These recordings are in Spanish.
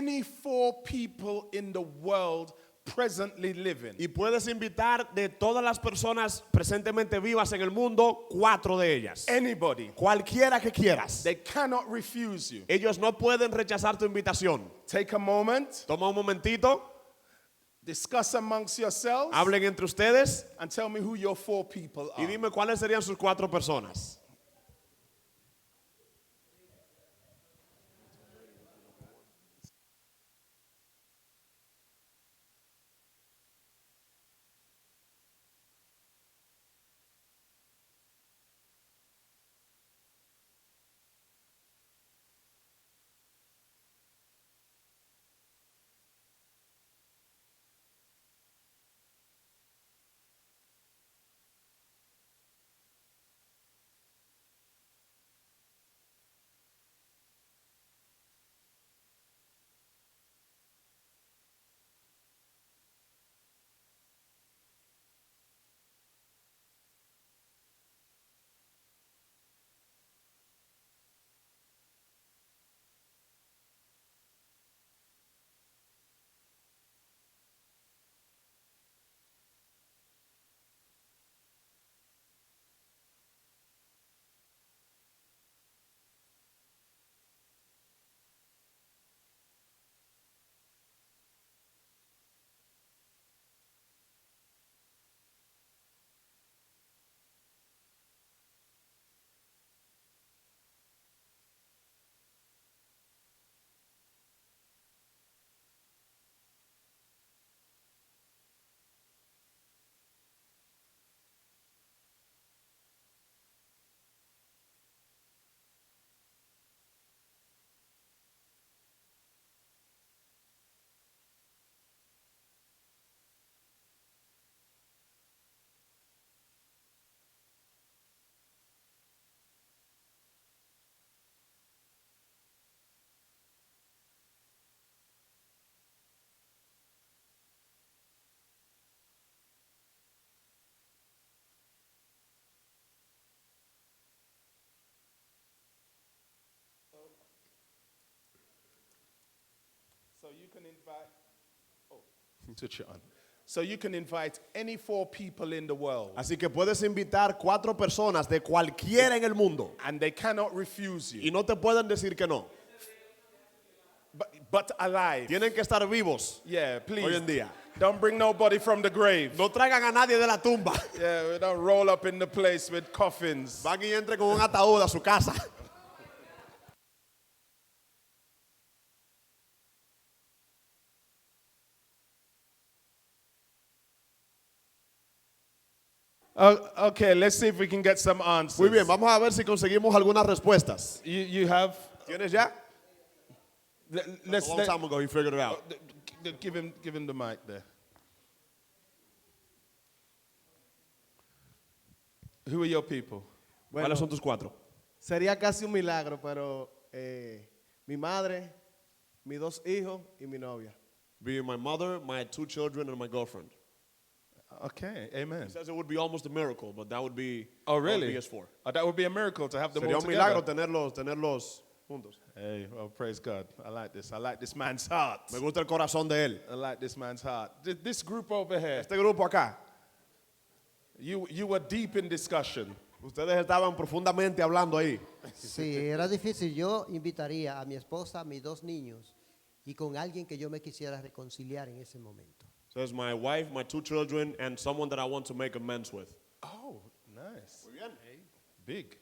any 4 people in the world presently living. Y puedes invitar de todas las personas presentemente vivas en el mundo, 4 de ellas. Anybody. Cualquiera que quieras. They cannot refuse you. Ellos no pueden rechazar tu invitación. Take a moment. Toma un momentito. Discuss amongst yourselves. Hablen entre ustedes. And tell me who your 4 people are. Y dime cuáles serían sus 4 personas. So you can invite, switch it on. So you can invite any 4 people in the world. Así que puedes invitar 4 personas de cualquiera en el mundo. And they cannot refuse you. Y no te pueden decir que no. But alive. Tienen que estar vivos. Yeah, please. Hoy en día. Don't bring nobody from the grave. No traigan a nadie de la tumba. Yeah, we don't roll up in the place with coffins. Van y entren con un ataúd a su casa. Okay, let's see if we can get some answers. Muy bien, vamos a ver si conseguimos algunas respuestas. You have? ¿Tienes ya? Let's A long time ago he figured it out. give him the mic there. Who are your people? Bueno, ¿Cuáles son tus 4? sería casi un milagro, pero mi madre, mis 2 hijos y mi novia. Be my mother, my 2 children, and my girlfriend. Okay, amen. He says it would be almost a miracle, but that would be. Oh, really? That would be PS4. Oh, that would be a miracle to have them Sería all un together. milagro tenerlos juntos. Hey, well, praise God. I like this. I like this man's heart. Me gusta el corazón de él. I like this man's heart. This group over here, Este grupo acá, you were deep in discussion. ustedes estaban profundamente hablando ahí. Sí, era difícil. Yo invitaría a mi esposa, a mis 2 niños y con alguien que yo me quisiera reconciliar en ese momento. Says my wife, my 2 children, and someone that I want to make amends with. Oh, nice. Muy bien. Big.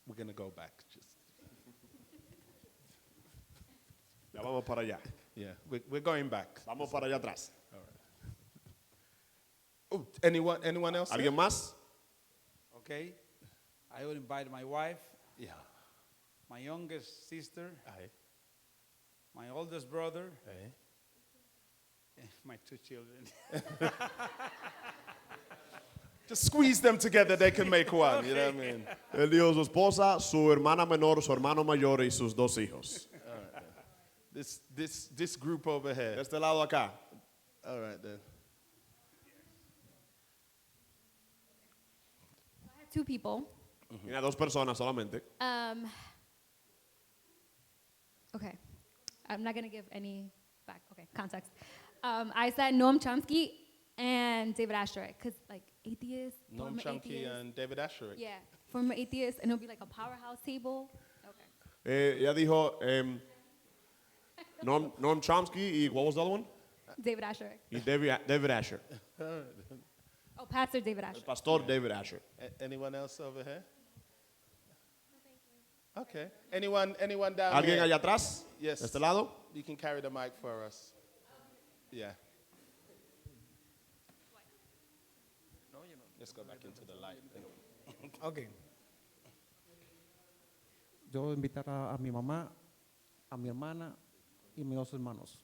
We're going to go back. Just Ya vamos para allá. yeah, we're going back. Vamos para allá atrás. Oh, anyone else? ¿Alguien más? Okay, I would invite my wife, Yeah. my youngest sister, Aye. my oldest brother, Aye. and my 2 children. Just squeeze them together, they can make one. You know what I mean? Él dijo su esposa, su hermana menor, su hermano mayor y sus 2 hijos. This group over De here. este lado acá. All right then. I have 2 people. Mira, 2 personas solamente. Okay. I'm not going to give any back, okay, context. I said Noam Chomsky and David Asher, because like atheists, Noam former Chomsky atheists. and David Asher. Yeah, former atheists, and it'll be like a powerhouse table. Okay. Ella dijo Noam Chomsky y what was the other one? David Asher. Y David Asher. Oh, Pastor David Asher. Pastor David Asher. Anyone else over here? Okay. Anyone down ¿Alguien here? allá atrás? Yes. ¿De este lado? You can carry the mic for us. Yeah. Let's go back into the light. Ok. Yo invitar a mi mamá, a mi hermana y mis 2 hermanos.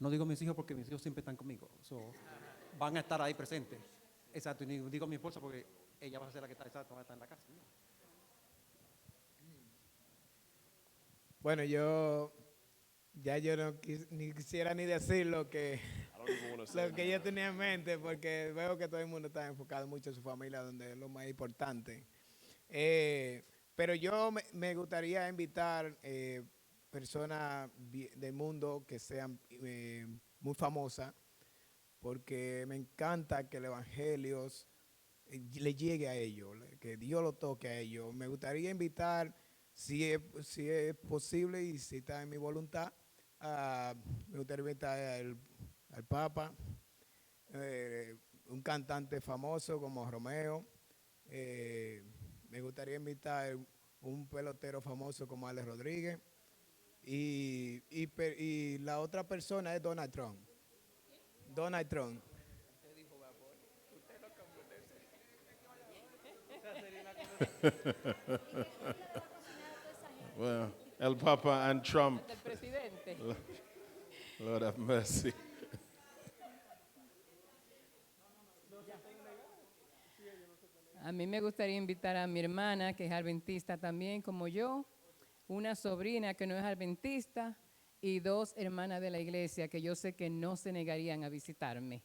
No digo mis hijos porque mis hijos siempre están conmigo. So, van a estar ahí presentes. Exacto. Y digo mi esposa porque ella va a ser la que está, exacto, va a estar en la casa. Bueno, yo no ni quisiera ni decir lo que yo tenía en mente, porque veo que todo el mundo está enfocado mucho en su familia, donde es lo más importante. Pero yo me gustaría invitar personas del mundo que sean muy famosas, porque me encanta que el evangelio le llegue a ellos, que Dios lo toque a ellos. Me gustaría invitar, si es posible y si está en mi voluntad, me gustaría invitar al Papa, un cantante famoso como Romeo. Me gustaría invitar un pelotero famoso como Alex Rodríguez. Y la otra persona es Donald Trump. Donald Trump. Well, El Papa and Trump. El presidente. Lord have mercy. A mí me gustaría invitar a mi hermana, que es adventista también, como yo, una sobrina que no es adventista y 2 hermanas de la iglesia que yo sé que no se negarían a visitarme.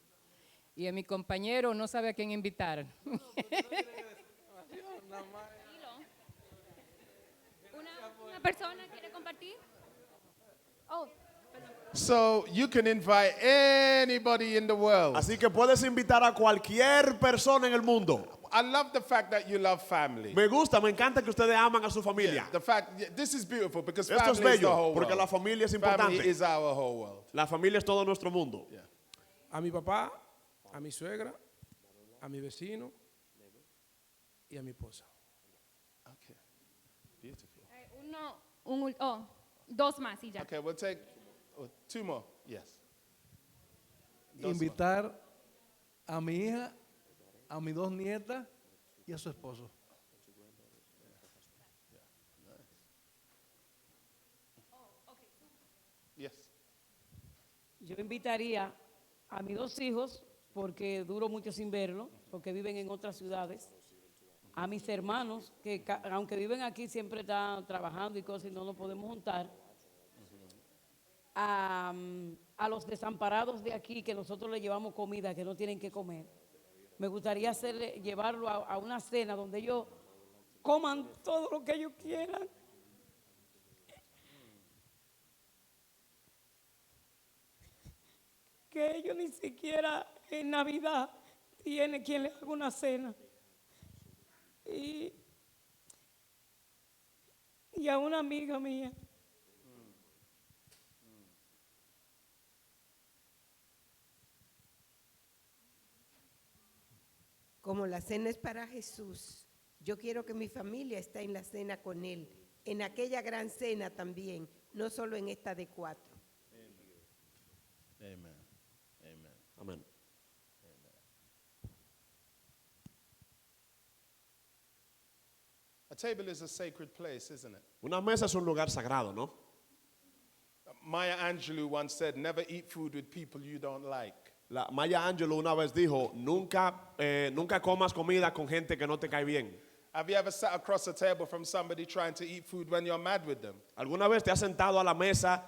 Y a mi compañero no sabe a quién invitar. ¿Una persona quiere compartir? Oh, So you can invite anybody in the world. Así que puedes invitar a cualquier persona en el mundo. I love the fact that you love family. Me gusta, me encanta que ustedes aman a su familia. The fact, this is beautiful because Esto es family is the bello whole porque la world. familia es Family importante. is our whole world. La familia es todo nuestro mundo. Yeah. A mi papá, a mi suegra, a mi vecino y a mi esposa. Okay. Beautiful. dos más y ya. Okay, we'll take 2 more. Yes. Invitar a mi hija, a mis 2 nietas y a su esposo. Yes. Yo invitaría a mis 2 hijos, porque duro mucho sin verlos, porque viven en otras ciudades. A mis hermanos, que aunque viven aquí, siempre están trabajando y cosas y no nos podemos juntar. A los desamparados de aquí, que nosotros les llevamos comida, que no tienen que comer. Me gustaría llevarlo a una cena donde ellos coman todo lo que ellos quieran. Que ellos ni siquiera en Navidad tienen quien les haga una cena. Y a una amiga mía. Como la cena es para Jesús, yo quiero que mi familia esté en la cena con Él, en aquella gran cena también, no solo en esta de 4. Amen. Amen. Amén. A table is a sacred place, isn't it? Una mesa es un lugar sagrado, ¿no? Maya Angelou once said, never eat food with people you don't like. La Maya Angelou una vez dijo, nunca comas comida con gente que no te cae bien. Have you ever sat across a table from somebody trying to eat food when you're mad with them? ¿Alguna vez te has sentado a la mesa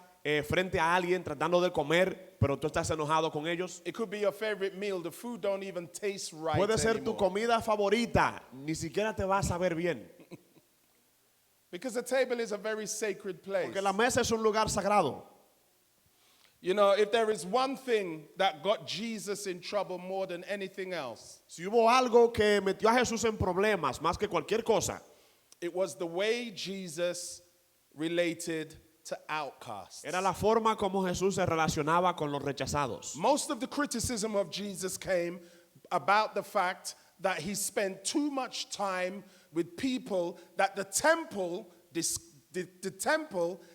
frente a alguien tratando de comer, pero tú estás enojado con ellos? It could be your favorite meal. The food don't even taste right Puede ser tu anymore. comida favorita, ni siquiera te va a saber bien. Because the table is a very sacred place. Porque la mesa es un lugar sagrado. You know, if there is one thing that got Jesus in trouble more than anything else, Si hubo algo que metió a Jesús en problemas más que cualquier cosa, it was the way Jesus related to outcasts. era la forma como Jesús se relacionaba con los rechazados. Most of the criticism of Jesus came about the fact that he spent too much time with people that the temple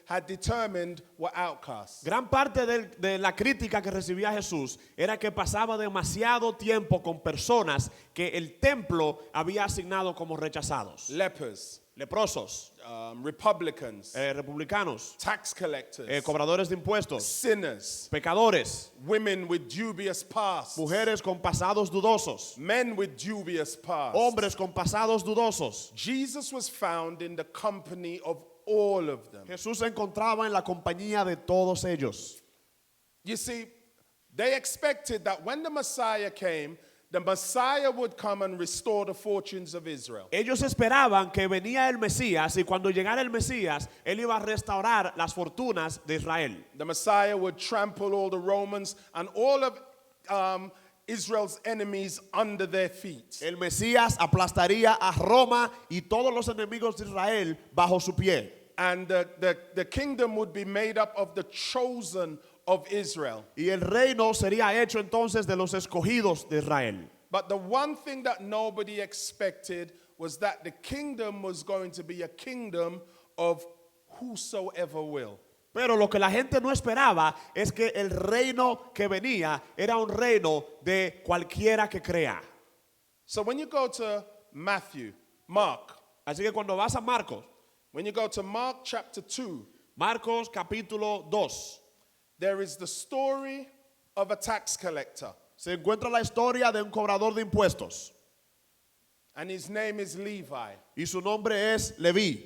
had determined were outcasts. Gran parte de la crítica que recibía Jesús era que pasaba demasiado tiempo con personas que el templo había asignado como rechazados. Lepers, Leprosos, Republicans, republicanos, tax collectors, cobradores de impuestos, sinners, pecadores, women with dubious pasts, mujeres con pasados dudosos, men with dubious pasts. hombres con pasados dudosos. Jesus was found in the company of all of them. Jesús se encontraba en la compañía de todos ellos. You see, they expected that when the Messiah came, the Messiah would come and restore the fortunes of Israel. Ellos esperaban que venía el Mesías y cuando llegara el Mesías, él iba a restaurar las fortunas de Israel. The Messiah would trample all the Romans and all of Israel's enemies under their feet. El Mesías aplastaría a Roma y todos los enemigos de Israel bajo su pie. And the kingdom would be made up of the chosen of Israel. Y el reino sería hecho entonces de los escogidos de Israel. But the one thing that nobody expected was that the kingdom was going to be a kingdom of whosoever will. Pero lo que la gente no esperaba es que el reino que venía era un reino de cualquiera que crea. So when you go to Mark, así que cuando vas a Marcos, when you go to Mark chapter 2, Marcos capítulo 2, there is the story of a tax collector. Se encuentra la historia de un cobrador de impuestos. And his name is Levi. Y su nombre es Leví.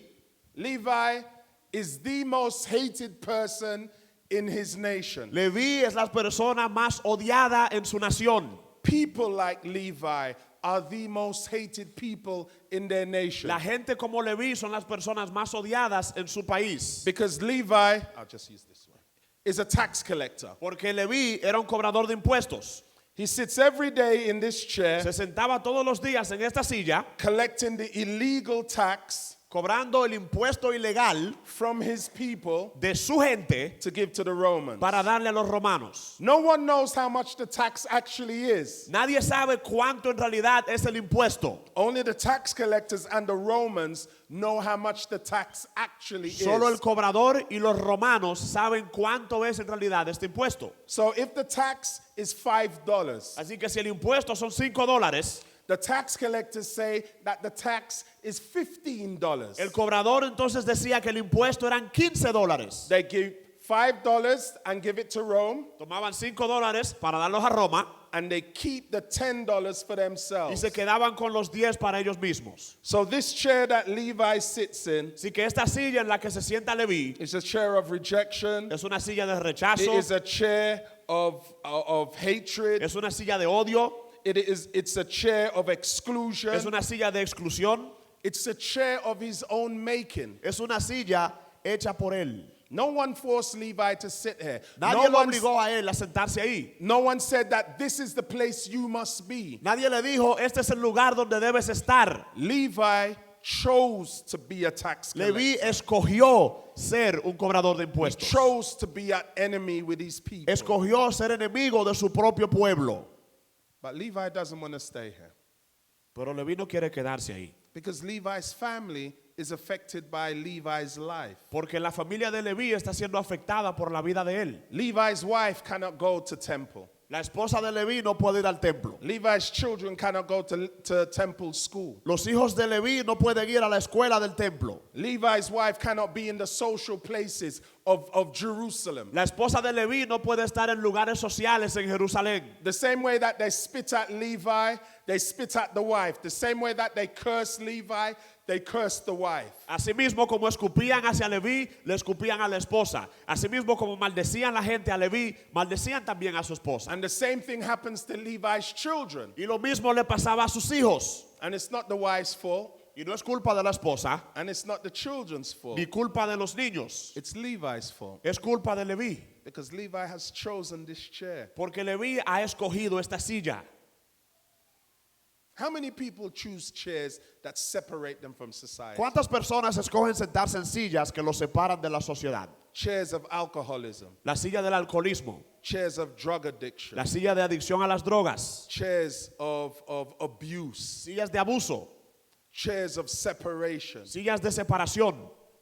Levi is the most hated person in his nation. Leví es la persona más odiada en su nación. People like Levi are the most hated people in their nation. La gente como Leví son las personas más odiadas en su país. Because Levi, I'll just use this one, is a tax collector. Porque Leví era un cobrador de impuestos. He sits every day in this chair, se sentaba todos los días en esta silla, collecting the illegal tax, cobrando el impuesto ilegal from his people de su gente to give to the Romans. Para darle a los romanos. No one knows how much the tax actually is. Nadie sabe cuánto en realidad es el impuesto. Only the tax collectors and the Romans know how much the tax actually Solo is. el cobrador y los romanos saben cuánto es en realidad este impuesto. So if the tax is $5, así que si el impuesto son $5, the tax collectors say that the tax is $15. el cobrador entonces decía que el impuesto eran $15. They give $5 and give it to Rome. Tomaban $5 para darlos a Roma. And they keep the $10 for themselves. Y se quedaban con los 10 para ellos mismos. So this chair that Levi sits in, así que esta silla en la que se sienta Leví, is a chair of rejection. Es una silla de rechazo. It is a chair of hatred. Es una silla de odio. It's a chair of exclusion. Es una silla de exclusión. It's a chair of his own making. Es una silla hecha por él. No one forced Levi to sit here. Nadie lo obligó a él a sentarse ahí. No one said that this is the place you must be. Nadie le dijo, este es el lugar donde debes estar. Levi chose to be a tax collector. Leví escogió ser un cobrador de impuestos. He chose to be an enemy with his people. Escogió ser enemigo de su propio pueblo. But Levi doesn't want to stay here. Pero Leví no quiere quedarse ahí. Because Levi's family is affected by Levi's life. Porque la familia de Leví está siendo afectada por la vida de él. Levi's wife cannot go to temple. La esposa de Leví no puede ir al templo. Levi's children cannot go to temple school. Los hijos de Leví no pueden ir a la escuela del templo. Levi's wife cannot be in the social places of Jerusalem. La esposa de Leví no puede estar en lugares sociales en Jerusalén. The same way that they spit at Levi, they spit at the wife. The same way that they curse Levi, they curse the wife. Asimismo como escupían hacia Leví, le escupían a la esposa. Asimismo como maldecían la gente a Leví, maldecían también a su esposa. And the same thing happens to Levi's children. Y lo mismo le pasaba a sus hijos. And it's not the wife's fault. Y no es culpa de la esposa. And it's not the children's fault. Ni culpa de los niños. It's Levi's fault. Es culpa de Leví. Because Levi has chosen this chair. Porque Leví ha escogido esta silla. How many people choose chairs that separate them from society? ¿Cuántas personas escogen sentarse en sillas que los separan de la sociedad? Chairs of alcoholism, La silla del alcoholismo, chairs of drug addiction, la silla de adicción a las drogas, chairs of abuse, sillas de abuso, chairs of separation, sillas de separación,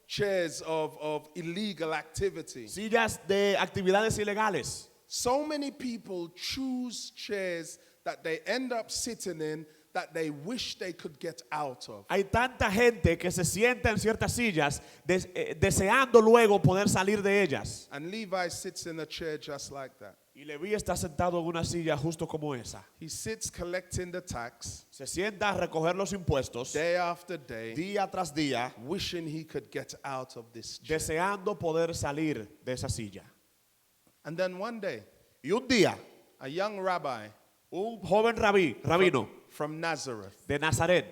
chairs of illegal activity. sillas de actividades ilegales. So many people choose chairs that they end up sitting in that they wish they could get out of. Hay tanta gente que se sienta en ciertas sillas deseando luego poder salir de ellas. And Levi sits in a chair just like that. Y Leví está sentado en una silla justo como esa. He sits collecting the tax Se sienta a recoger los impuestos day after day, día tras día, wishing he could get out of this chair. deseando poder salir de esa silla. And then one day, Y un día, a young rabbi un joven rabino from Nazareth, de Nazaret,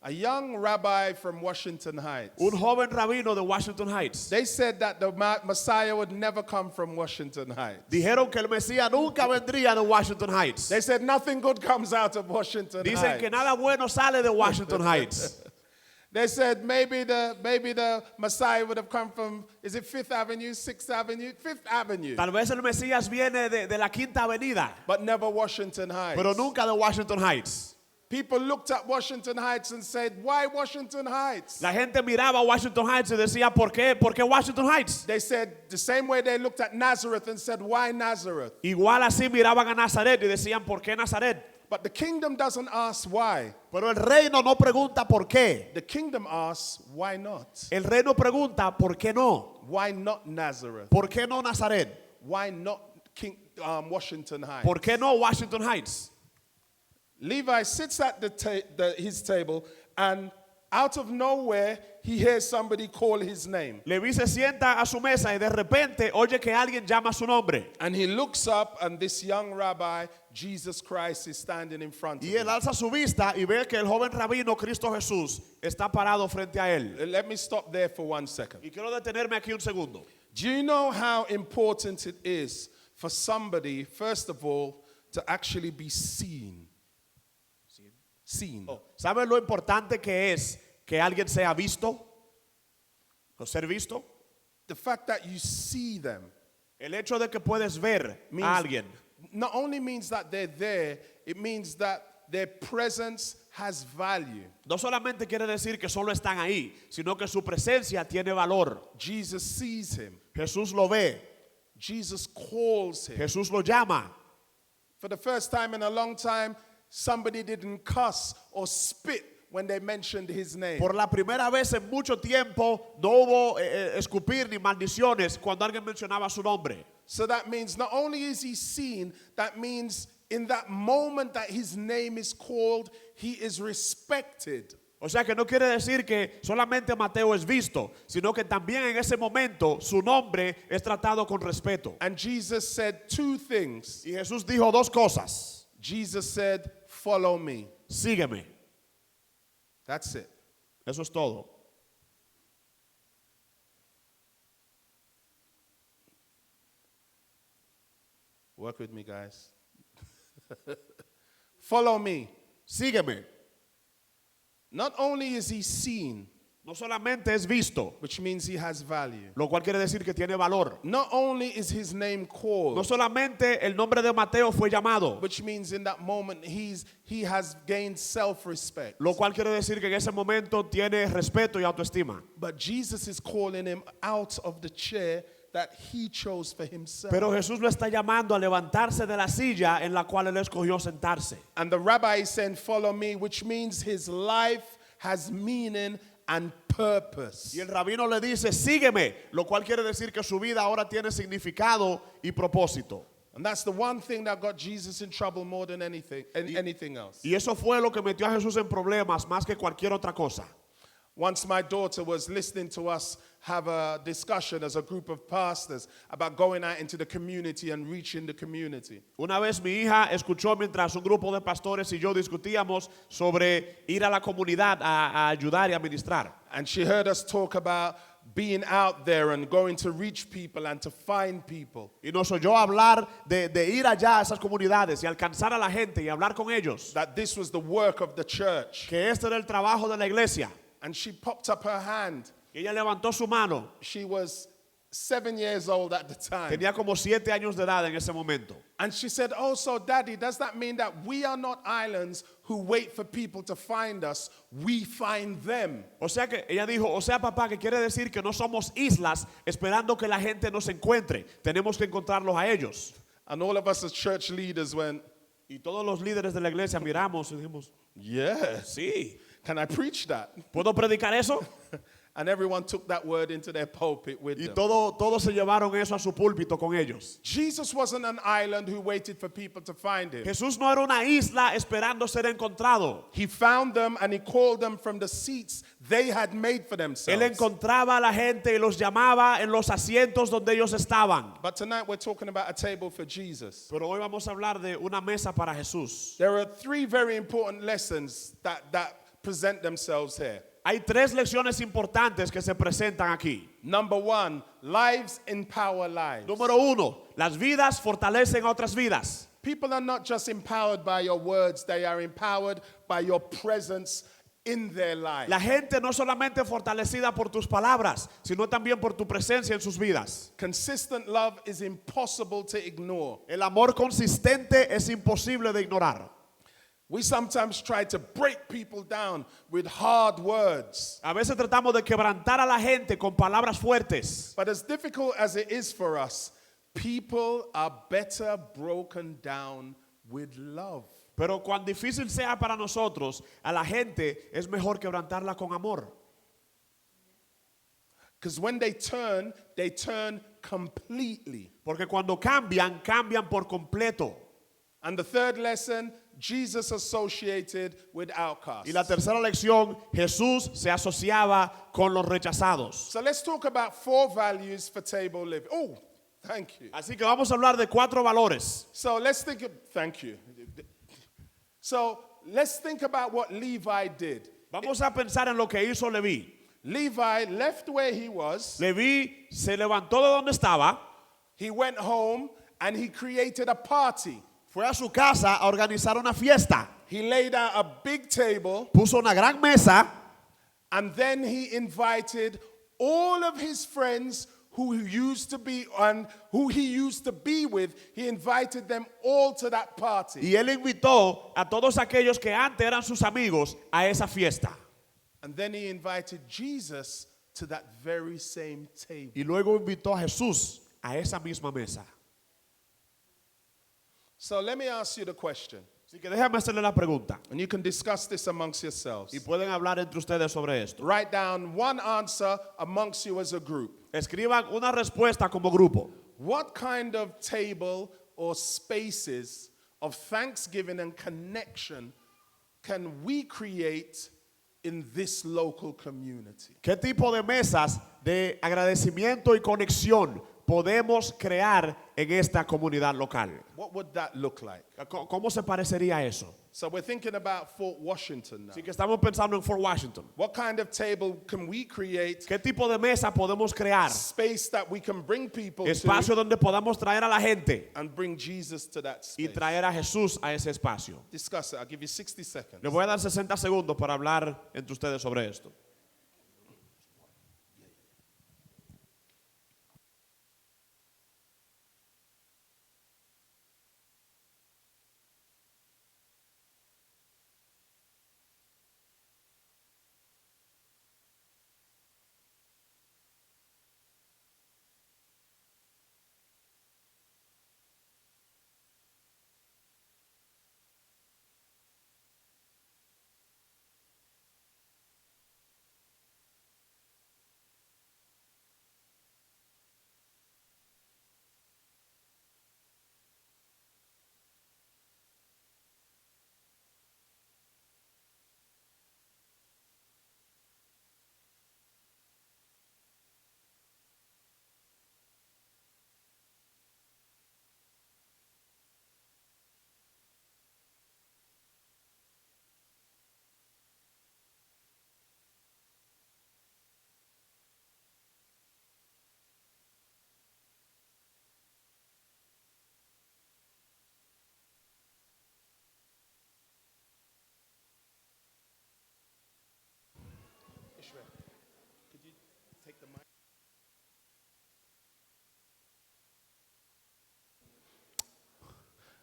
a young rabbi from Washington Heights, un joven rabino de Washington Heights, they said that the Messiah would never come from Washington Heights. dijeron que el Mesías nunca vendría de Washington Heights. They said nothing good comes out of Washington Dicen Heights. que nada bueno sale de Washington Heights. They said maybe the Messiah would have come from, is it 5th Avenue, 6th Avenue? 5th Avenue. Tal vez el Mesías viene de la Quinta Avenida, But never Washington Heights. pero nunca de Washington Heights. People looked at Washington Heights and said, why Washington Heights? La gente miraba a Washington Heights y decía, ¿por qué? ¿Por qué Washington Heights? They said the same way they looked at Nazareth and said, why Nazareth? Igual así miraban a Nazaret y decían, ¿por qué Nazaret? But the kingdom doesn't ask why. Pero el reino no pregunta por qué. The kingdom asks, why not? El reino pregunta, ¿por qué no? Why not Nazareth? ¿Por qué no Nazaret? Why not Washington Heights? ¿Por qué no Washington Heights? Levi sits at his table, and out of nowhere, he hears somebody call his name. Leví se sienta a su mesa y de repente oye que alguien llama su nombre. And he looks up, and this young rabbi, Jesus Christ, is standing in front of Y él him. alza su vista y ve que el joven rabino Cristo Jesús está parado frente a él. Let me stop there for 1 second. Y quiero detenerme aquí un segundo. Do you know how important it is for somebody, first of all, to actually be seen? Seen. ¿Sabes lo importante que es que alguien sea visto? ¿O ser visto? The fact that you see them El hecho de que puedes ver a alguien not only means that they're there, it means that their presence has value. no solamente quiere decir que solo están ahí, sino que su presencia tiene valor. Jesus sees him. Jesús lo ve, Jesus calls him. Jesús lo llama. For the first time in a long time, somebody didn't cuss or spit when they mentioned his name. Por la primera vez en mucho tiempo no hubo escupir ni maldiciones cuando alguien mencionaba su nombre. So that means not only is he seen, that means in that moment that his name is called, he is respected. O sea que no quiere decir que solamente Mateo es visto, sino que también en ese momento su nombre es tratado con respeto. And Jesus said two things. Y Jesús dijo dos cosas. Jesus said, follow me. Sígueme. That's it. Eso es todo. Work with me, guys. Follow me. Sígueme. Not only is he seen, No solamente es visto, which means he has value. lo cual quiere decir que tiene valor. Not only is his name called, No solamente el nombre de Mateo fue llamado, which means in that moment he has gained self-respect. lo cual quiere decir que en ese momento tiene respeto y autoestima. But Jesus is calling him out of the chair that he chose for himself. Pero Jesús lo está llamando a levantarse de la silla en la cual él escogió sentarse. And the rabbi is saying, follow me, which means his life has meaning and purpose. Y el rabino le dice, sígueme, lo cual quiere decir que su vida ahora tiene significado y propósito. And that's the one thing that got Jesus in trouble more than anything else. Y eso fue lo que metió a Jesús en problemas más que cualquier otra cosa. Once my daughter was listening to us have a discussion as a group of pastors about going out into the community and reaching the community. Una vez mi hija escuchó mientras un grupo de pastores y yo discutíamos sobre ir a la comunidad a ayudar y a ministrar. And she heard us talk about being out there and going to reach people and to find people. Y nos oyó hablar de ir allá a esas comunidades y alcanzar a la gente y hablar con ellos. That this was the work of the church. Que este era el trabajo de la iglesia. And she popped up her hand. Y ella levantó su mano. She was 7 years old at the time. Tenía como 7 años de edad en ese momento. And she said, "Oh, so Daddy, does that mean that we are not islands who wait for people to find us? We find them." O sea que ella dijo, o sea, papá, que quiere decir que no somos islas esperando que la gente nos encuentre. Tenemos que encontrarlos a ellos. And all of us as church leaders went, y todos los líderes de la iglesia miramos y dijimos, "Yeah, sí. Can I preach that?" ¿Puedo predicar eso? And everyone took that word into their pulpit with Y them. todos se llevaron eso a su púlpito con ellos. Jesus wasn't an island who waited for people to find him. Jesús no era una isla esperando ser encontrado. He found them and he called them from the seats they had made for themselves. Él encontraba a la gente y los llamaba en los asientos donde ellos estaban. But tonight we're talking about a table for Jesus. Pero hoy vamos a hablar de una mesa para Jesús. There are 3 very important lessons that present themselves here. Hay 3 lecciones importantes que se presentan aquí. Number 1, lives empower lives. Número 1, las vidas fortalecen a otras vidas. People are not just empowered by your words, they are empowered by your presence in their lives. La gente no solamente fortalecida por tus palabras, sino también por tu presencia en sus vidas. Consistent love is impossible to ignore. El amor consistente es imposible de ignorar. We sometimes try to break people down with hard words. A veces tratamos de quebrantar a la gente con palabras fuertes. But as difficult as it is for us, people are better broken down with love. Pero cuán difícil sea para nosotros, a la gente es mejor quebrantarla con amor. Because when they turn completely. Porque cuando cambian, cambian por completo. And the third lesson, Jesus associated with outcasts. Y la tercera lección, Jesús se asociaba con los rechazados. So let's talk about 4 values for table living. Oh, thank you. Así que vamos a hablar de 4 valores. So let's think of, thank you. So let's think about what Levi did. Vamos a pensar en lo que hizo Leví. Levi left where he was. Leví se levantó de donde estaba. He went home and he created a party. Fue a su casa a organizar una fiesta. He laid out a big table. Puso una gran mesa. And then he invited all of his friends who he used to be with. He invited them all to that party. Y él invitó a todos aquellos que antes eran sus amigos a esa fiesta. And then he invited Jesus to that very same table. Y luego invitó a Jesús a esa misma mesa. So let me ask you the question. Así que déjame hacerle la pregunta. And you can discuss this amongst yourselves. Y pueden hablar entre ustedes sobre esto. Write down one answer amongst you as a group. Escriban una respuesta como grupo. What kind of table or spaces of thanksgiving and connection can we create in this local community? ¿Qué tipo de mesas de agradecimiento y conexión podemos crear en esta comunidad local? What would that look like? ¿Cómo se parecería eso? So we're thinking about Fort Washington now. Así que estamos pensando en Fort Washington. What kind of table can we create? ¿Qué tipo de mesa podemos crear? Space that we can bring people Espacio to donde podamos traer a la gente and bring Jesus to that y space. traer a Jesús a ese espacio. Discuss it. I'll give you 60 seconds. Les voy a dar 60 segundos para hablar entre ustedes sobre esto.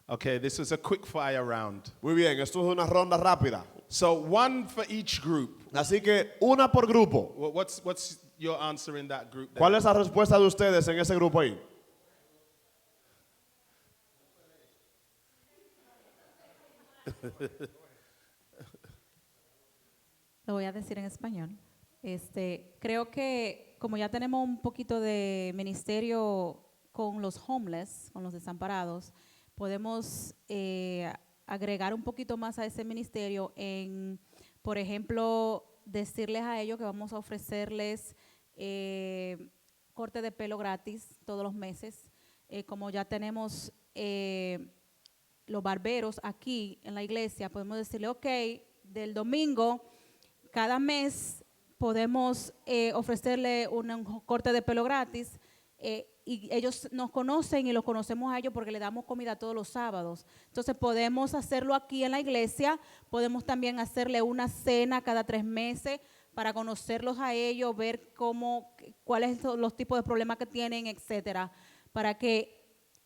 Okay, this is a quick fire round. Muy bien, esto es una ronda rápida. So one for each group. Así que una por grupo. What's your answer in that group? ¿Cuál es la respuesta de ustedes en ese grupo ahí? Lo voy a decir en español. Creo que como ya tenemos un poquito de ministerio con los homeless, con los desamparados, podemos agregar un poquito más a ese ministerio en, por ejemplo, decirles a ellos que vamos a ofrecerles corte de pelo gratis todos los meses. Como ya tenemos los barberos aquí en la iglesia, podemos decirle, ok, del domingo, cada mes podemos ofrecerle un corte de pelo gratis y ellos nos conocen y los conocemos a ellos porque le damos comida todos los sábados. Entonces podemos hacerlo aquí en la iglesia, podemos también hacerle una cena cada 3 meses para conocerlos a ellos, ver cuáles son los tipos de problemas que tienen, etcétera, para que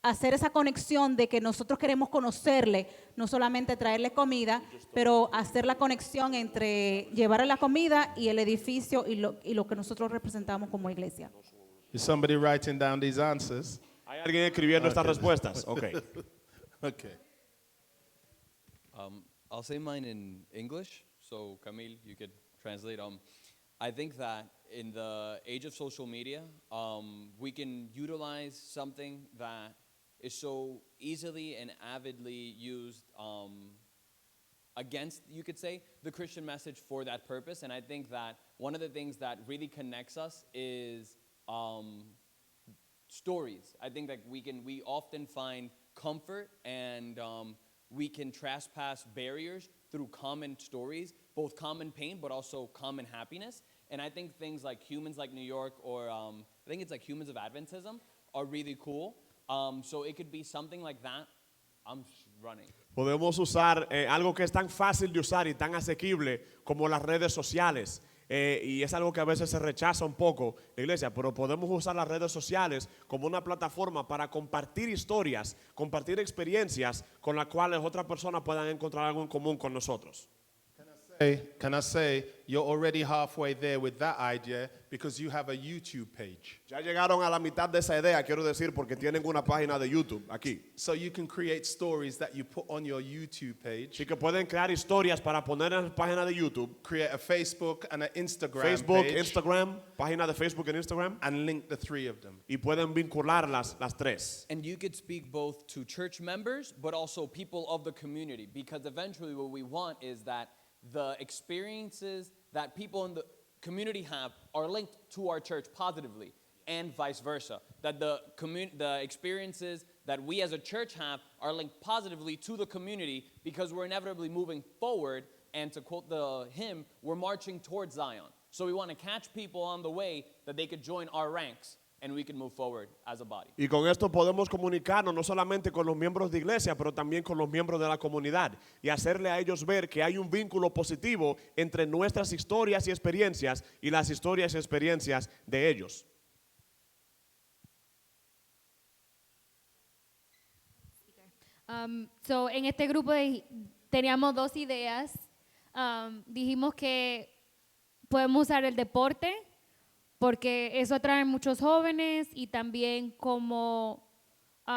hacer esa conexión de que nosotros queremos conocerle, no solamente traerle comida, pero hacer la conexión entre llevarle la comida y el edificio y lo que nosotros representamos como iglesia. Is somebody writing down these answers? ¿Hay alguien escribiendo estas respuestas? Okay. Okay. I'll say mine in English, so Camille, you could translate. I think that in the age of social media, we can utilize something that is so easily and avidly used against, you could say, the Christian message for that purpose. And I think that one of the things that really connects us is stories. I think that we often find comfort and we can trespass barriers through common stories, both common pain but also common happiness. And I think things like Humans Like New York or I think it's like Humans of Adventism are really cool. So it could be something like that. I'm running. Podemos usar algo que es tan fácil de usar y tan asequible como las redes sociales. Y es algo que a veces se rechaza un poco la iglesia, pero podemos usar las redes sociales como una plataforma para compartir historias, compartir experiencias con las cuales otras personas puedan encontrar algo en común con nosotros. Can I say you're already halfway there with that idea because you have a YouTube page. Ya llegaron a la mitad de esa idea, quiero decir, porque tienen una página de YouTube aquí. So you can create stories that you put on your YouTube page. Así que pueden crear historias para poner en la página de YouTube. Create a Facebook and an Instagram Facebook, page. Instagram, página de Facebook y Instagram. And link the 3 of them. Y pueden vincular las 3. And you could speak both to church members but also people of the community, because eventually what we want is that the experiences that people in the community have are linked to our church positively, and vice versa. That the experiences that we as a church have are linked positively to the community, because we're inevitably moving forward, and to quote the hymn, we're marching towards Zion. So we want to catch people on the way that they could join our ranks and we can move forward as a body. Y con esto podemos comunicarnos no solamente con los miembros de iglesia, pero también con los miembros de la comunidad y hacerle a ellos ver que hay un vínculo positivo entre nuestras historias y experiencias y las historias y experiencias de ellos. So en este grupo teníamos 2 ideas. Dijimos que podemos usar el deporte, porque eso atrae muchos jóvenes, y también como es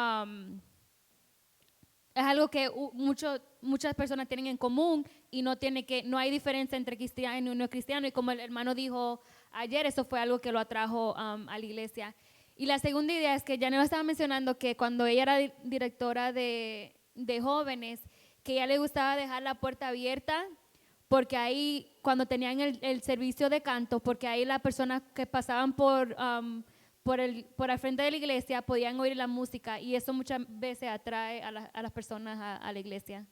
algo que muchas personas tienen en común y no hay diferencia entre cristiano y no cristiano, y como el hermano dijo ayer, eso fue algo que lo atrajo a la iglesia. Y la segunda idea es que Janela estaba mencionando que cuando ella era directora de jóvenes, que ella le gustaba dejar la puerta abierta, porque ahí, cuando tenían el servicio de canto, porque ahí las personas que pasaban por al frente de la iglesia podían oír la música, y eso muchas veces atrae a las personas a la iglesia.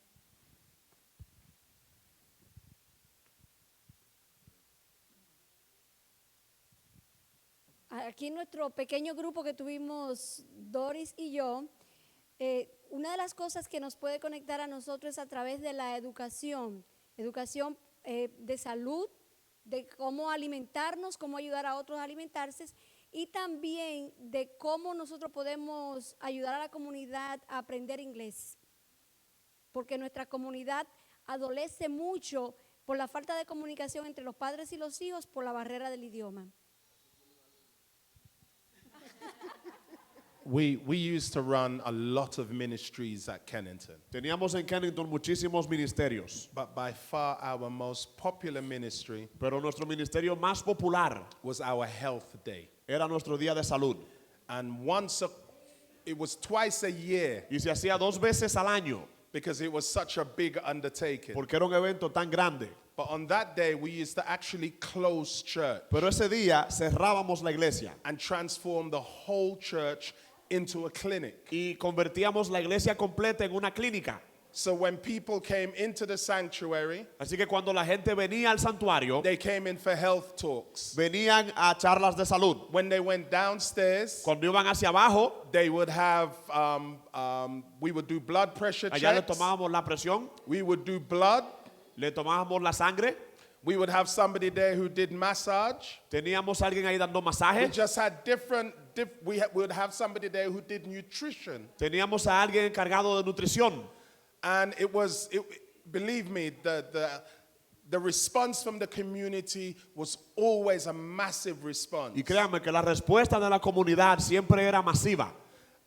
Aquí en nuestro pequeño grupo que tuvimos Doris y yo, una de las cosas que nos puede conectar a nosotros es a través de la educación de salud, de cómo alimentarnos, cómo ayudar a otros a alimentarse, y también de cómo nosotros podemos ayudar a la comunidad a aprender inglés. porque nuestra comunidad adolece mucho por la falta de comunicación entre los padres y los hijos por la barrera del idioma. We used to run a lot of ministries at Kennington. Teníamos en Kennington muchísimos ministerios, But by far our most popular ministry pero nuestro ministerio más popular was our health day. era nuestro día de salud. And it was twice a year Y se hacía 2 veces al año, because it was such a big undertaking. porque era un evento tan grande. But on that day, we used to actually close church Pero ese día cerrábamos la iglesia and transform the whole church into a clinic. y convertíamos la iglesia completa en una clínica. So when people came into the sanctuary, Así que cuando la gente venía al santuario, they came in for health talks. venían a charlas de salud. When they went downstairs, Cuando iban hacia abajo, they would have, we would do blood pressure allá le checks. tomábamos la presión, We would do blood. le tomábamos la sangre, We would have somebody there who did massage. teníamos a alguien ahí dando We masaje, just had we would have somebody there who did nutrition. teníamos a alguien encargado de nutrición. And believe me, the response from the community was always a massive response. Y créanme que la respuesta de la comunidad siempre era masiva.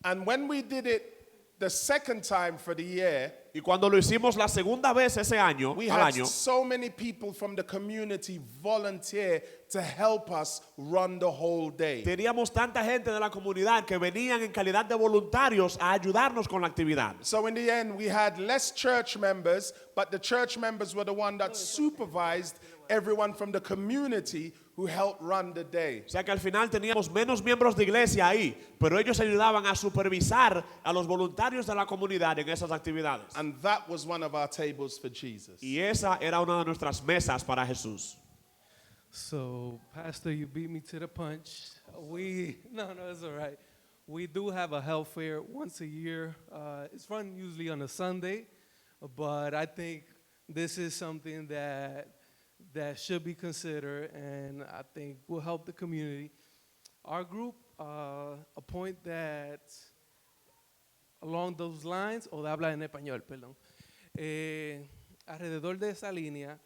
And when we did it the second time for the year, Y cuando lo hicimos la segunda vez ese año, we al had año, so many people from the community volunteer to help us run the whole day. teníamos tanta gente de la comunidad que venían en calidad de voluntarios a ayudarnos con la actividad. So in the end, we had less church members, but the church members were the one that supervised everyone from the community who helped run the day. O sea que al final teníamos menos miembros de iglesia ahí, pero ellos ayudaban a supervisar a los voluntarios de la comunidad en esas actividades. And that was one of our tables for Jesus. Y esa era una de nuestras mesas para Jesús. So, Pastor, you beat me to the punch. No, it's all right. We do have a health fair once a year. It's run usually on a Sunday, but I think this is something that should be considered, and I think will help the community. Our group, a point that along those lines, o de habla en español, perdón, alrededor de esa línea,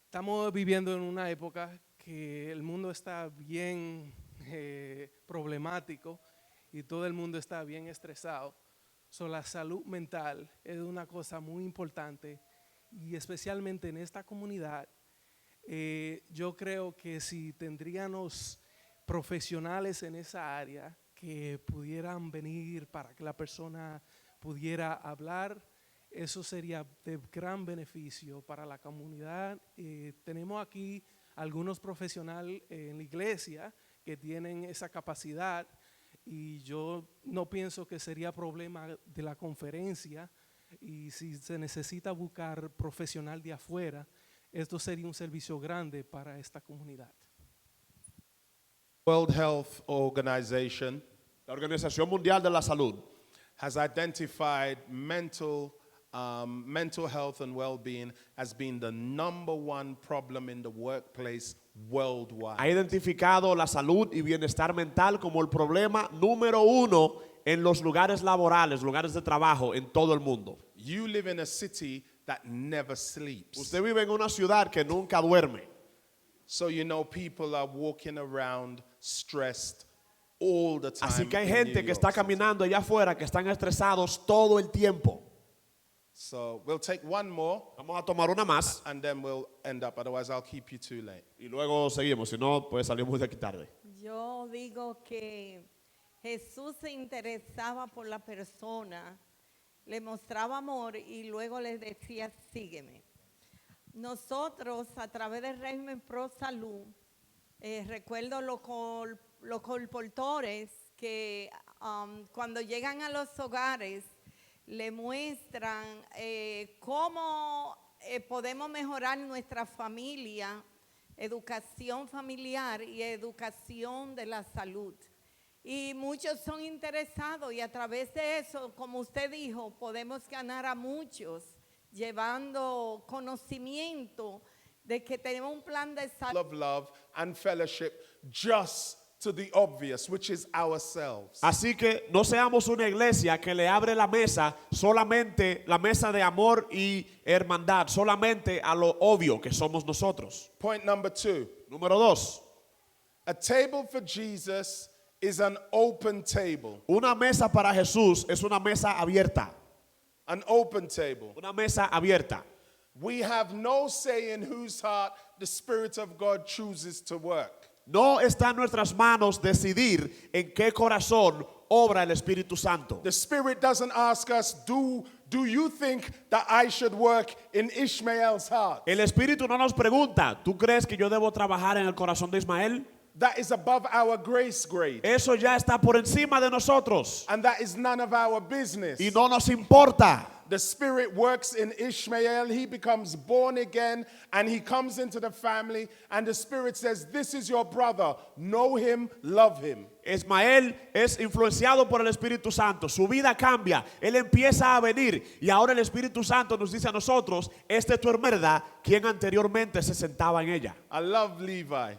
estamos viviendo en una época que el mundo está bien problemático y todo el mundo está bien estresado. So, la salud mental es una cosa muy importante y especialmente en esta comunidad. Yo creo que si tendríamos profesionales en esa área que pudieran venir para que la persona pudiera hablar, eso sería de gran beneficio para la comunidad. Tenemos aquí algunos profesionales en la iglesia que tienen esa capacidad y yo no pienso que sería problema de la conferencia, y si se necesita buscar profesional de afuera, esto sería un servicio grande para esta comunidad. World Health Organization, la Organización Mundial de la Salud, has identified mental health and well-being as being the #1 problem in the workplace worldwide. ha identificado la salud y bienestar mental como el problema número 1 en los lugares laborales, lugares de trabajo en todo el mundo. You live in a city that never sleeps. Usted vive en una ciudad que nunca duerme. So you know people are walking around stressed all the time. Así que hay in gente New que está York City. caminando allá afuera que están estresados todo el tiempo. So we'll take one more. Vamos a tomar una más and then we'll end up. Otherwise, I'll keep you too late. y luego seguimos, si no, pues salimos de aquí tarde. Yo digo que Jesús se interesaba por la persona, le mostraba amor y luego le decía, sígueme. Nosotros, a través del régimen Pro Salud, recuerdo los colportores que cuando llegan a los hogares le muestran cómo podemos mejorar nuestra familia, educación familiar y educación de la salud. Y muchos son interesados y a través de eso, como usted dijo, podemos ganar a muchos llevando conocimiento de que tenemos un plan de salud. Love and fellowship just to the obvious, which is ourselves. Así que no seamos una iglesia que le abre la mesa solamente, la mesa de amor y hermandad, solamente a lo obvio que somos nosotros. Point number 2. Número 2. A table for Jesus is an open table. Una mesa para Jesús es una mesa abierta. An open table. Una mesa abierta. We have no say in whose heart the Spirit of God chooses to work. No está en nuestras manos decidir en qué corazón obra el Espíritu Santo. The Spirit doesn't ask us, do you think that I should work in Ishmael's heart? El Espíritu no nos pregunta, ¿tú crees que yo debo trabajar en el corazón de Ismael? That is above our grace grade. Eso ya está por encima de nosotros. And that is none of our business. Y no nos importa. The Spirit works in Ishmael. He becomes born again and he comes into the family. And the Spirit says, this is your brother. Know him, love him. Ismael es influenciado por el Espíritu Santo. Su vida cambia. Él empieza a venir. Y ahora el Espíritu Santo nos dice a nosotros, esta es tu hermana, quien anteriormente se sentaba en ella. I love Levi.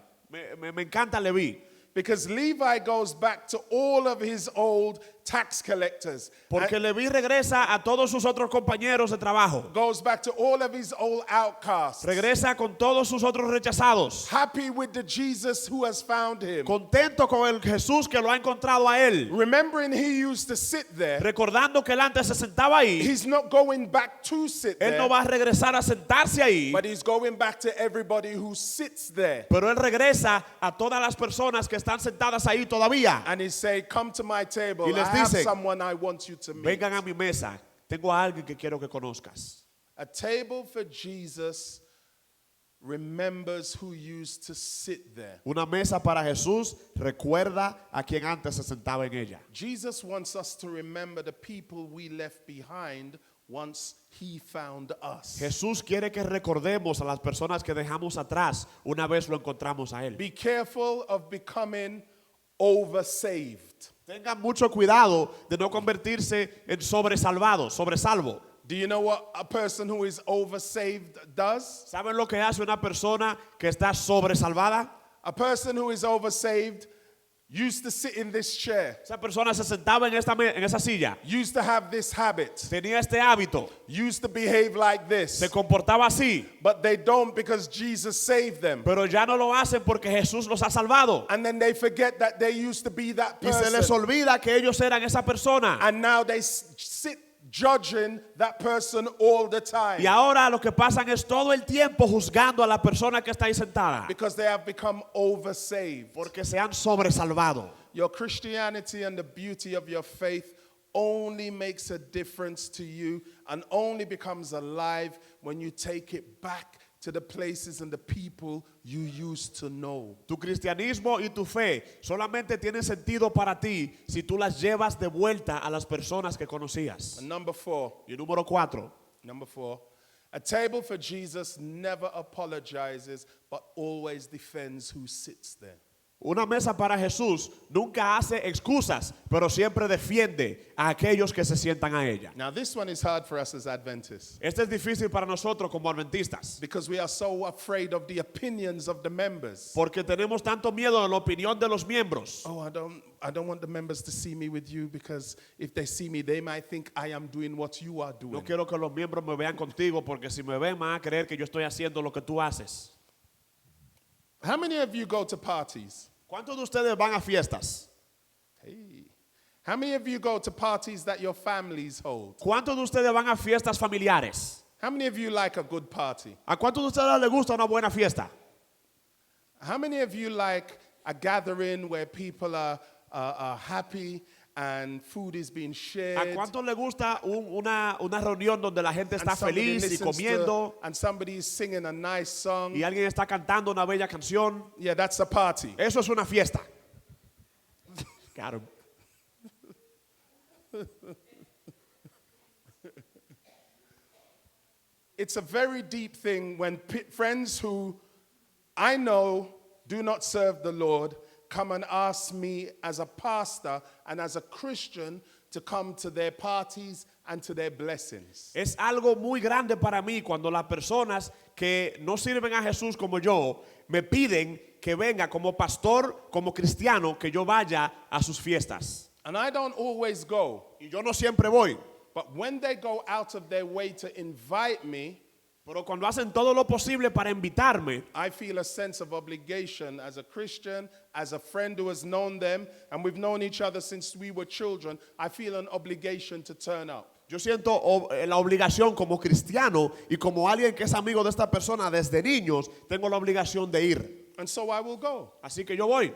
Me encanta Leví. Because Levi goes back to all of his old tax collectors. Porque Leví regresa a todos sus otros compañeros de trabajo. Goes back to all of his old outcasts. Regresa con todos sus otros rechazados. Happy with the Jesus who has found him. Contento con el Jesús que lo ha encontrado a él. Remembering he used to sit there. Recordando que él antes se sentaba ahí. He's not going back to sit there. Él no va a regresar a sentarse ahí. But he's going back to everybody who sits there. Pero él regresa a todas las personas que están sentadas ahí todavía. And he say, come to my table. Y les I have dice, someone I want you to meet. Vengan a mi mesa. Tengo a alguien que quiero que conozcas. A table for Jesus remembers who used to sit there. Una mesa para Jesús recuerda a quien antes se sentaba en ella. Jesus wants us to remember the people we left behind once he found us. Jesús quiere que recordemos a las personas que dejamos atrás una vez lo encontramos a él. Be careful of becoming oversaved. Tengan mucho cuidado de no convertirse en sobresalvo. Do you know what a person who is oversaved does? ¿Saben lo que hace una persona que está sobresalvada? A person who is oversaved used to sit in this chair. Esa persona se sentaba en esa silla. Used to have this habit. Tenía este hábito. Used to behave like this. Se comportaba así. But they don't because Jesus saved them. Pero ya no lo hacen porque Jesús los ha salvado. And then they forget that they used to be that person. Y se les olvida que ellos eran esa persona. And now they sit judging that person all the time. Y ahora lo que pasan es todo el tiempo juzgando a la persona que está ahí sentada. Because they have become oversaved. Porque se han sobresalvado. Your Christianity and the beauty of your faith only makes a difference to you and only becomes alive when you take it back to the places and the people you used to know. Tu cristianismo y tu fe solamente tienen sentido para ti si tú las llevas de vuelta a las personas que conocías. And number 4. Y número 4. Number 4. A table for Jesus never apologizes but always defends who sits there. Una mesa para Jesús nunca hace excusas, pero siempre defiende a aquellos que se sientan a ella. Now this one is hard for us as Adventists. Este es difícil para nosotros como adventistas. Because we are so afraid of the opinions of the members. Porque tenemos tanto miedo de la opinión de los miembros. Oh, I don't want the members to see me with you because if they see me, they might think I am doing what you are doing. No quiero que los miembros me vean contigo porque si me ven van a creer que yo estoy haciendo lo que tú haces. How many of you go to parties? ¿Cuántos de ustedes van a fiestas? Hey. How many of you go to parties that your families hold? ¿Cuántos de ustedes van a fiestas familiares? How many of you like a good party? ¿A cuántos de ustedes les gusta una buena fiesta? How many of you like a gathering where people are happy and food is being shared? ¿A cuántos les gusta una reunión donde la gente está feliz y comiendo? And somebody is singing a nice song. Y alguien está cantando una bella canción. Yeah, that's a party. Eso es una fiesta. Got him. It's a very deep thing when friends who I know do not serve the Lord come and ask me as a pastor and as a Christian to come to their parties and to their blessings. Es algo muy grande para mí cuando las personas que no sirven a Jesús como yo me piden que venga como pastor, como cristiano, que yo vaya a sus fiestas. And I don't always go. Y yo no siempre voy. But when they go out of their way to invite me, pero cuando hacen todo lo posible para invitarme, I feel a sense of obligation as a Christian, as a friend who has known them, and we've known each other since we were children. I feel an obligation to turn up. Yo siento la obligación como cristiano y como alguien que es amigo de esta persona desde niños, tengo la obligación de ir. And so I will go. Así que yo voy.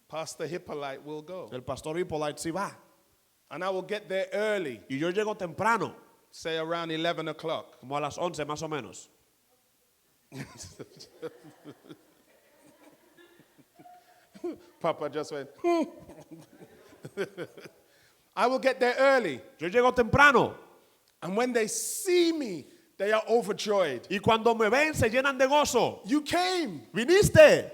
Pastor Hypolite will go. El pastor Hypolite sí va. And I will get there early. Y yo llego temprano. Say around 11 o'clock. Como a las 11 más o menos. Papa just went. I will get there early. Yo llego temprano. And when they see me, they are overjoyed. Y cuando me ven se llenan de gozo. You came. Viniste.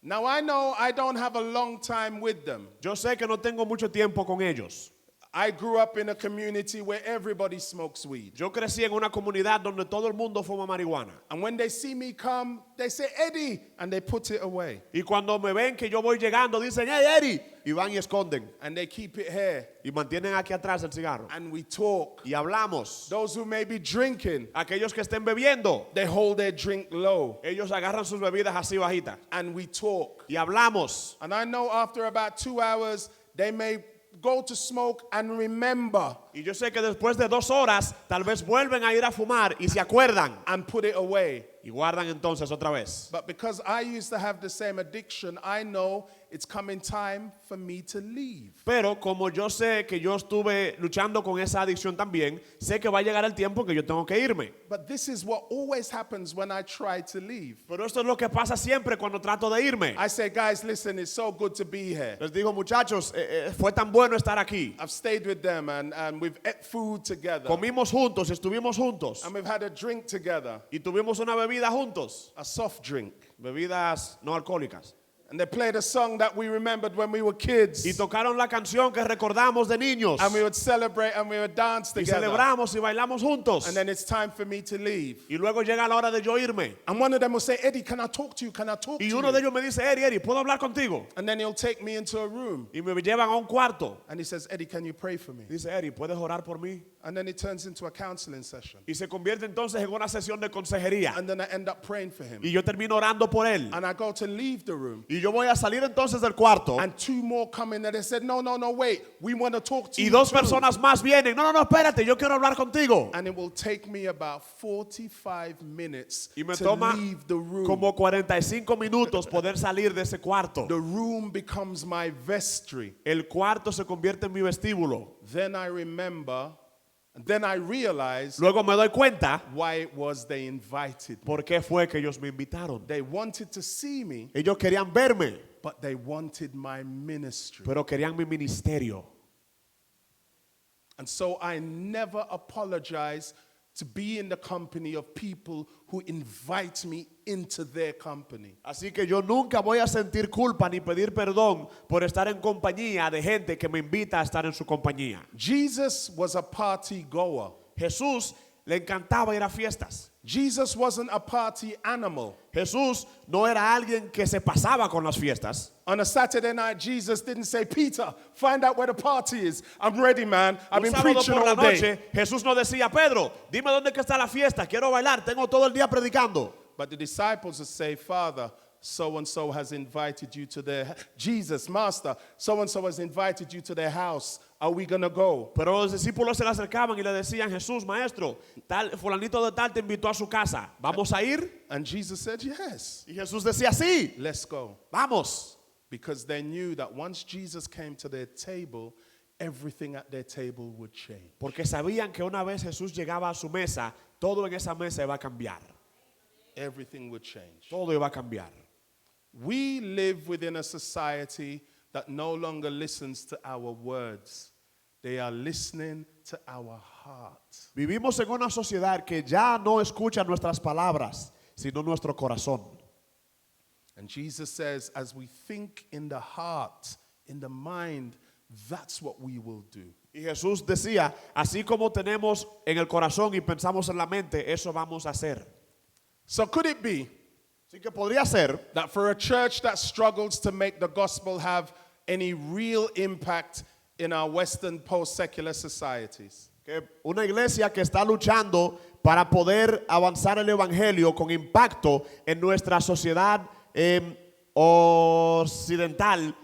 Now I know I don't have a long time with them. Yo sé que no tengo mucho tiempo con ellos. I grew up in a community where everybody smokes weed. Yo crecí en una comunidad donde todo el mundo fuma marihuana. And when they see me come, they say, Eddie, and they put it away. Y cuando me ven que yo voy llegando, dicen, hey, Eddie, y van y esconden. And they keep it here. Y mantienen aquí atrás el cigarro. And we talk. Y hablamos. Those who may be drinking, aquellos que estén bebiendo, they hold their drink low. Ellos agarran sus bebidas así bajitas. And we talk. Y hablamos. And I know after about 2 hours, they may go to smoke and remember. Y yo sé que después de 2 horas tal vez vuelven a ir a fumar y se acuerdan. And put it away. Y guardan entonces otra vez. But because I used to have the same addiction, I know it's coming time for me to leave. Pero como yo sé que yo estuve luchando con esa adicción también, sé que va a llegar el tiempo que yo tengo que irme. But this is what always happens when I try to leave. Pero esto es lo que pasa siempre cuando trato de irme. I say, guys, listen, it's so good to be here. Les digo, muchachos, fue tan bueno estar aquí. I've stayed with them and we've ate food together. Comimos juntos, estuvimos juntos. And we've had a drink together. Y tuvimos una bebida juntos. A soft drink. Bebidas no alcohólicas. And they played a song that we remembered when we were kids. Y tocaron la canción que recordamos de niños. And we would celebrate and we would dance together. Y celebramos y bailamos juntos. And then it's time for me to leave. Y luego llega la hora de yo irme. And one of them will say, Eddie, can I talk to you? Can I talk to you? Y uno de ellos me dice, Eddie, ¿puedo hablar contigo? And then he'll take me into a room. Y me llevan a un cuarto. And he says, Eddie, can you pray for me? Dice, Eddie, ¿puedes orar por mí? And then it turns into a counseling session. Y se convierte entonces en una sesión de consejería. And then I end up praying for him. Y yo termino orando por él. And I go to leave the room. Y yo voy a salir entonces del cuarto. And 2 more come in and they said, no, wait. We want to talk to you. Y 2 too. personas más vienen. No, espérate, yo quiero hablar contigo. And it will take me about 45 minutes Y me to toma leave the room. como 45 minutos poder salir de ese cuarto. The room becomes my vestry. El cuarto se convierte en mi vestíbulo. Then I remember, and then I realized Luego me doy cuenta why it was they invited me. por qué fue que ellos me invitaron. They wanted to see me, Ellos querían verme, but they wanted my ministry. pero querían mi ministerio. And so I never apologize to be in the company of people who invite me into their company. Así que yo nunca voy a sentir culpa ni pedir perdón por estar en compañía de gente que me invita a estar en su compañía. Jesus was a party goer. Jesús le encantaba ir a fiestas. Jesus wasn't a party animal. Jesús no era alguien que se pasaba con las fiestas. On a Saturday night, Jesus didn't say, Peter, find out where the party is. I'm ready, man. I've been preaching all day. Jesús no decía, Pedro, dime dónde que está la fiesta. Quiero bailar, tengo todo el día predicando. But the disciples would say, Father, so-and-so has invited you to their... Jesus, Master, so-and-so has invited you to their house. Are we going to go? Pero los discípulos se le acercaban y le decían, Jesús, maestro, tal fulanito de tal te invitó a su casa. ¿Vamos a ir? And Jesus said, yes. Y Jesús decía, sí. Let's go. Vamos. Because they knew that once Jesus came to their table, everything at their table would change. Porque sabían que una vez Jesús llegaba a su mesa, todo en esa mesa iba a cambiar. Everything would change. Todo iba a cambiar. We live within a society that no longer listens to our words. They are listening to our heart. Vivimos en una sociedad que ya no escucha nuestras palabras, sino nuestro corazón. And Jesus says, as we think in the heart, in the mind, that's what we will do. Y Jesús decía, así como tenemos en el corazón y pensamos en la mente, eso vamos a hacer. So could it be Así que podría ser that for a church that struggles to make the gospel have any real impact in our Western post-secular societies, que una iglesia que está luchando para poder avanzar el evangelio con impacto en nuestra sociedad occidental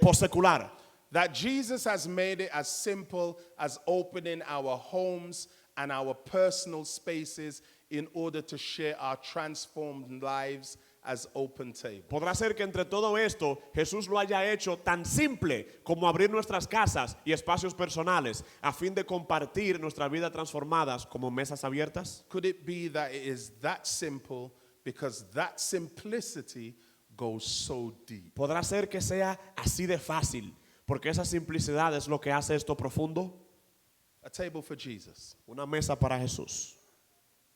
postsecular, that Jesus has made it as simple as opening our homes and our personal spaces in order to share our transformed lives as open table. podrá ser que entre todo esto Jesús lo haya hecho tan simple como abrir nuestras casas y espacios personales a fin de compartir nuestra vida transformadas como mesas abiertas. Could it be that it is that simple because that simplicity goes so deep? Podrá ser que sea así de fácil porque esa simplicidad es lo que hace esto profundo. A table for Jesus. Una mesa para Jesús.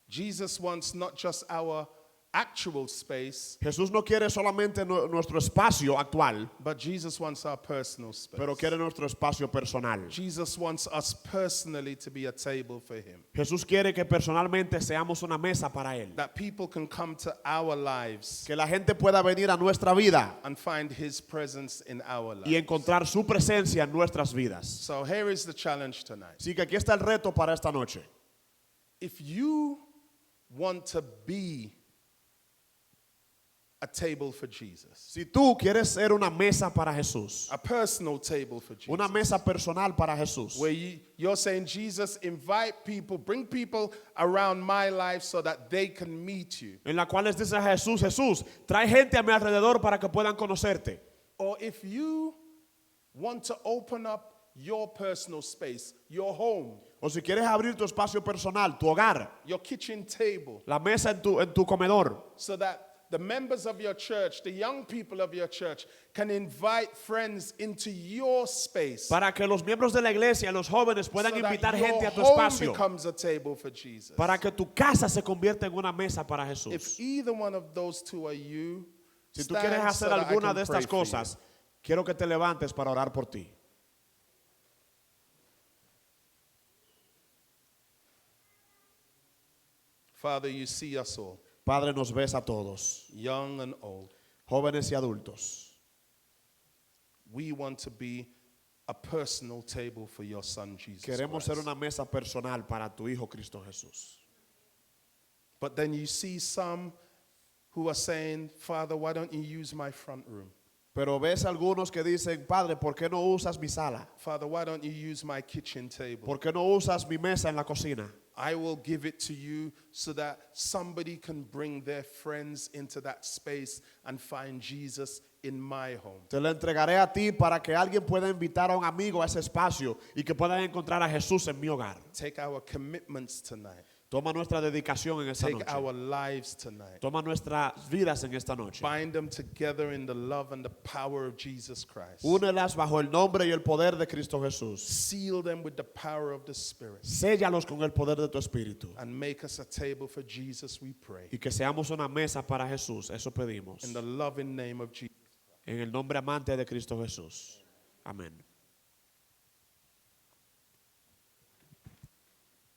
Jesus wants not just our actual space, Jesús no quiere solamente nuestro espacio actual, but Jesus wants our personal space. pero quiere nuestro espacio personal. Jesus wants us personally to be a table for him. Jesús quiere que personalmente seamos una mesa para Él. That people can come to our lives Que la gente pueda venir a nuestra vida and find his presence in our lives. y encontrar su presencia en nuestras vidas. So here is the challenge tonight. Así que aquí está el reto para esta noche. If you want to be a table for Jesus, Si tú quieres ser una mesa para Jesús, a personal table for Jesus, una mesa personal para Jesús, where you're saying, Jesus, invite people, bring people around my life so that they can meet you. en la cual les dice a Jesús, Jesús, trae gente a mi alrededor para que puedan conocerte. Or if you want to open up your personal space, your home, O si quieres abrir tu espacio personal, tu hogar, your kitchen table, la mesa en tu comedor, so that the members of your church, the young people of your church, can invite friends into your space. para que los miembros de la iglesia, los jóvenes puedan So that invitar your gente a tu home espacio, becomes a table for Jesus. para que tu casa se convierta en una mesa para If Jesús. either one of those two are you, Si tú stand quieres so hacer that I alguna can de pray estas for you. cosas, quiero que te levantes para orar por ti. Father, you see us all, Padre, nos ves a todos, young and old. jóvenes y adultos. We want to be a personal table for your son, Jesus Queremos Christ. ser una mesa personal para tu Hijo Cristo Jesús. But then you see some who are saying, Father, why don't you use my front room? Pero ves algunos que dicen, Padre, ¿por qué no usas mi sala? Father, why don't you use my kitchen table? ¿Por qué no usas mi mesa en la cocina? I will give it to you so that somebody can bring their friends into that space and find Jesus in my home. Te lo entregaré a ti para que alguien pueda invitar a un amigo a ese espacio y que puedan encontrar a Jesús en mi hogar. Take our commitments tonight. Toma nuestra dedicación en esta Take noche. our lives tonight. Toma nuestras vidas en esta noche. Bind them together in the love and the power of Jesus Christ. Únelas bajo el nombre y el poder de Cristo Jesús. Seal them with the power of the Spirit. Séllalos con el poder de tu espíritu. And make us a table for Jesus, we pray. Y que seamos una mesa para Jesús. Eso pedimos. In the loving name of Jesus. En el nombre amante de Cristo Jesús. Amén.